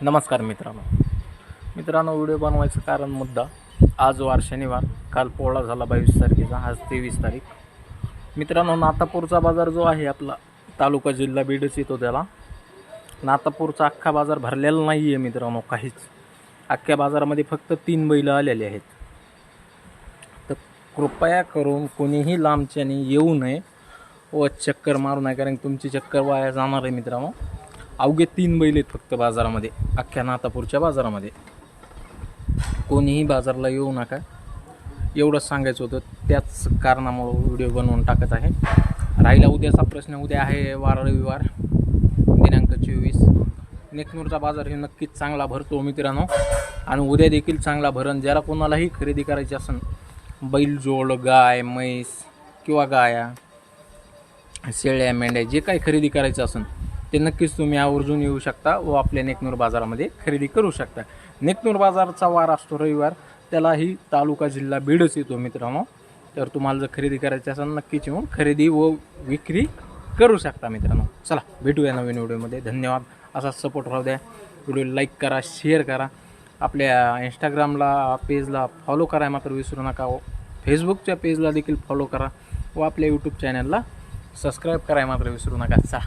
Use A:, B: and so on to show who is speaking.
A: नमस्कार मित्रांनो व्हिडिओ बनवायचं कारण मुद्दा आज वार शनिवार, काल पोळा झाला 22 तारखेचा, आज 23 तारीख। मित्रांनो, नातापूरचा बाजार जो आहे आपला तालुका जिल्हा बीडच येतो त्याला। नातापूरचा अख्खा बाजार भरलेला नाही आहे मित्रांनो, काहीच। अख्ख्या बाजारामध्ये फक्त 3 बैल आलेले आहेत। तर कृपया करून कोणीही लांबच्याने येऊ नये व चक्कर मारू नये, कारण तुमची चक्कर वाया जाणार आहे मित्रांनो। अवघे 3 बैल आहेत फक्त बाजारामध्ये, अख्ख्या नातापूरच्या बाजारामध्ये। कोणीही बाजारला येऊ नका, एवढंच सांगायचं होतं। त्याच कारणामुळे व्हिडिओ बनवून टाकत आहे। राहिला उद्याचा प्रश्न, उद्या आहे वार रविवार दिनांक 24। नेकनूरचा बाजार हे नक्कीच चांगला भरतो मित्रांनो, आणि उद्या देखील चांगला भरण। ज्याला कोणालाही खरेदी करायची असेल, बैलजोड, गाय, म्हैस किंवा गाया, शेळ्या, मेंढ्या जे काही खरेदी करायचं असेल ते नक्कीच तुम्ही आवर्जून येऊ शकता व आपल्या नेकनूर बाजारामध्ये खरेदी करू शकता। नेकनूर बाजारचा वार असतो रविवार, त्यालाही तालुका जिल्हा बीडच येतो मित्रांनो। तर तुम्हाला जर खरेदी करायची असेल नक्कीच येऊन खरेदी व विक्री करू शकता मित्रांनो। चला भेटूया नवीन व्हिडिओमध्ये। धन्यवाद, असाच सपोर्ट राहू द्या। व्हिडिओ लाईक करा, शेअर करा, आपल्या इंस्टाग्रामला पेजला फॉलो करा मात्र विसरू नका, व फेसबुकच्या पेजला देखील फॉलो करा व आपल्या यूट्यूब चॅनलला सबस्क्राईब करायला मात्र विसरू नका। चला।